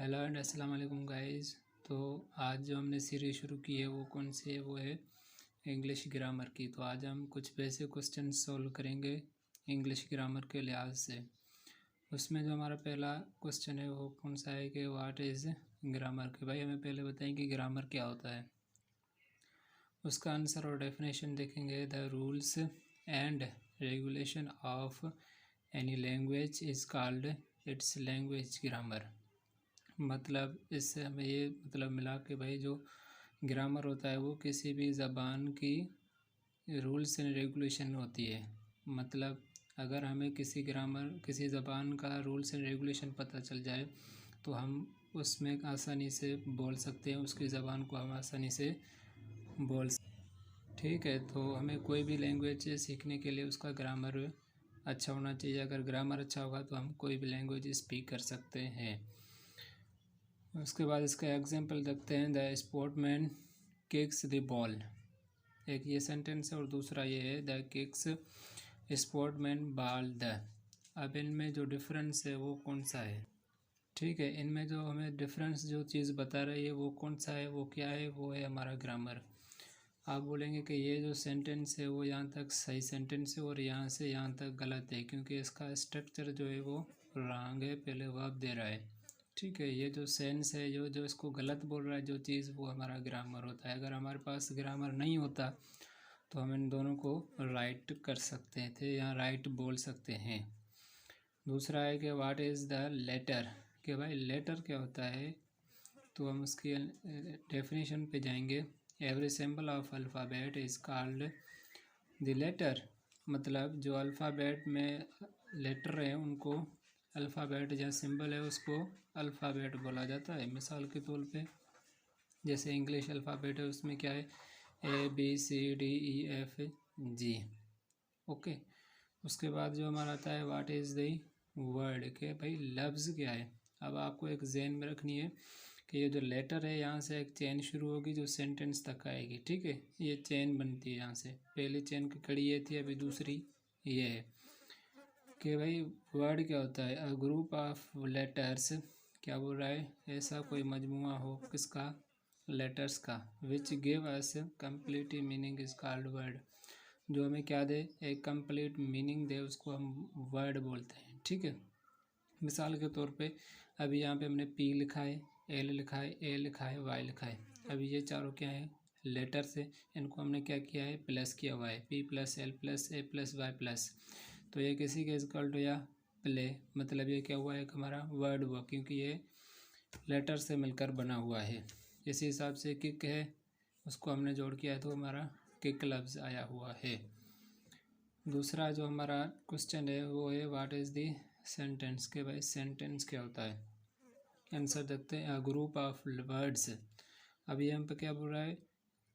Hello and अस्सलाम वालेकुम guys. तो आज जो हमने सीरीज शुरू की है वो कौन सी है? वो है इंग्लिश ग्रामर की। तो आज हम कुछ बेसिक क्वेश्चन सॉल्व करेंगे इंग्लिश ग्रामर के लिहाज से। उसमें जो हमारा पहला क्वेश्चन है वो कौन सा है कि व्हाट इज़ ग्रामर। के भाई हमें पहले बताएं कि ग्रामर क्या होता है। उसका आंसर और डेफिनेशन देखेंगे। The rules and regulation of any language is called its language grammar. मतलब इससे हमें ये मतलब मिला कि भाई जो ग्रामर होता है वो किसी भी ज़बान की रूल्स एंड रेगुलेशन होती है। मतलब अगर हमें किसी ज़बान का रूल्स एंड रेगुलेशन पता चल जाए तो हम उसमें आसानी से बोल सकते हैं, उसकी ज़बान को हम आसानी से बोल। ठीक है, तो हमें कोई भी लैंग्वेज सीखने के लिए उसका ग्रामर अच्छा होना चाहिए। अगर ग्रामर अच्छा होगा तो हम कोई भी लैंग्वेज स्पीक कर सकते हैं। उसके बाद इसका एग्जांपल देखते हैं। The sportsman kicks the ball, एक ये सेंटेंस है और दूसरा ये है the kicks sportsman ball the. अब इनमें जो डिफरेंस है वो कौन सा है? ठीक है, इनमें जो हमें डिफरेंस जो चीज़ बता रही है वो कौन सा है, वो क्या है? वो है हमारा ग्रामर। आप बोलेंगे कि ये जो सेंटेंस है वो यहाँ तक सही सेंटेंस है और यहाँ से यहाँ तक गलत है, क्योंकि इसका स्ट्रक्चर जो है वो रॉन्ग है, पहले वर्ब दे रहा है। ठीक है, ये जो सेंस है जो जो इसको गलत बोल रहा है जो चीज़, वो हमारा ग्रामर होता है। अगर हमारे पास ग्रामर नहीं होता तो हम इन दोनों को राइट कर सकते थे या राइट बोल सकते हैं। दूसरा है कि व्हाट इज़ द लेटर, कि भाई लेटर क्या होता है। तो हम उसकी डेफिनेशन पे जाएंगे। Every symbol of alphabet is called the letter. मतलब जो अल्फ़ाबेट में लेटर हैं उनको अल्फ़ाबेट या सिंबल है उसको अल्फ़ाबेट बोला जाता है। मिसाल के तौर पे जैसे इंग्लिश अल्फ़ाबेट है उसमें क्या है, ABCDEFG। ओके, उसके बाद जो हमारा आता है व्हाट इज़ द वर्ड, के भाई लफ्ज़ क्या है। अब आपको एक ज़हन में रखनी है कि ये जो लेटर है यहाँ से एक चेन शुरू होगी जो सेंटेंस तक आएगी। ठीक है, ये चेन बनती है। यहाँ से पहली चेन की कड़ी ये थी, अभी दूसरी ये है कि भाई वर्ड क्या होता है। अ ग्रुप ऑफ लेटर्स, क्या बोल रहा है, ऐसा कोई मजमुआ हो किसका, लेटर्स का, which give us complete meaning is called word. जो हमें क्या दे, एक कंप्लीट मीनिंग दे, उसको हम वर्ड बोलते हैं। ठीक है, मिसाल के तौर पे अभी यहाँ पे हमने P लिखा है, L लिखा है, A लिखा है, Y लिखा है। अभी ये चारों क्या है, लेटर्स है। इनको हमने क्या किया है, प्लस किया हुआ है, P plus L plus A plus Y plus. तो ये किसी के इक्वल टू या प्ले, मतलब ये क्या हुआ है, हमारा वर्ड हुआ, क्योंकि ये लेटर से मिलकर बना हुआ है। इसी हिसाब से किक है, उसको हमने जोड़ किया है तो हमारा किक लफ्ज़ आया हुआ है। दूसरा जो हमारा क्वेश्चन है वो है व्हाट इज़ दी सेंटेंस, के भाई सेंटेंस क्या होता है। आंसर देखते हैं। अ ग्रुप ऑफ वर्ड्स, अभी हम पे क्या बोल रहा है,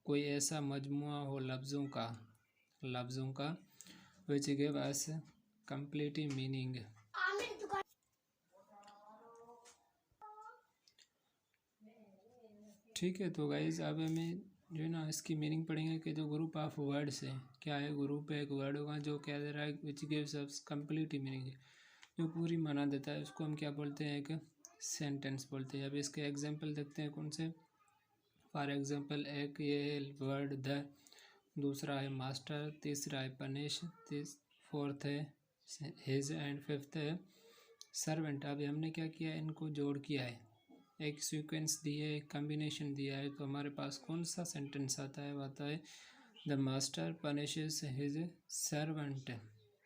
कोई ऐसा मजमुआ हो लफ्ज़ों का which give us complete meaning. ठीक है, तो गाइज अब हमें जो है ना इसकी मीनिंग पढ़ेंगे कि जो ग्रुप ऑफ वर्ड्स है क्या है। ग्रुप है, एक वर्ड होगा जो क्या दे रहा है, which gives us complete meaning, जो पूरी माना देता है, उसको हम क्या बोलते हैं, एक सेंटेंस बोलते हैं। अब इसके एग्जांपल देखते हैं कौन से। फॉर एग्जांपल एक ये है वर्ड द, दूसरा है मास्टर, तीसरा है पनिश, फोर्थ है हिज एंड फिफ्थ है सर्वेंट। अभी हमने क्या किया, इनको जोड़ किया है, एक सीक्वेंस दिया है, एक कम्बिनेशन दिया है, तो हमारे पास कौन सा सेंटेंस आता है, वो आता है the master punishes his servant.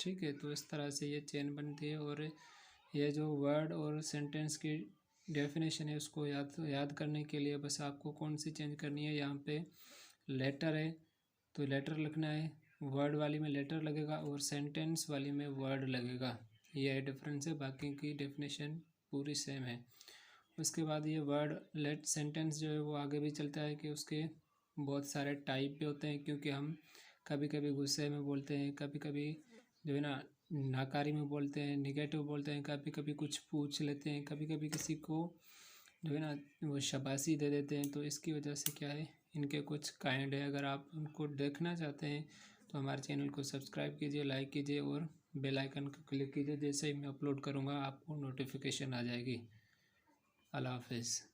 ठीक है, तो इस तरह से ये चेन बनती है। और ये जो वर्ड और सेंटेंस की डेफिनेशन है उसको याद करने के लिए बस आपको कौन सी चेंज करनी है, यहाँ पे लेटर है तो लेटर लिखना है, वर्ड वाली में लेटर लगेगा और सेंटेंस वाली में वर्ड लगेगा। ये डिफरेंस है, बाकी की डेफिनेशन पूरी सेम है। उसके बाद ये वर्ड लेट सेंटेंस जो है वो आगे भी चलता है कि उसके बहुत सारे टाइप भी होते हैं, क्योंकि हम कभी कभी गुस्से में बोलते हैं, कभी कभी जो है ना नाकारी में बोलते हैं, निगेटिव बोलते हैं, कभी कभी कुछ पूछ लेते हैं, कभी कभी किसी को जो है ना वो शाबाशी दे देते हैं। तो इसकी वजह से क्या है, इनके कुछ काइंड है। अगर आप उनको देखना चाहते हैं तो हमारे चैनल को सब्सक्राइब कीजिए, लाइक कीजिए और बेल आइकन को क्लिक कीजिए। जैसे ही मैं अपलोड करूँगा आपको नोटिफिकेशन आ जाएगी। अल्लाह हाफिज़।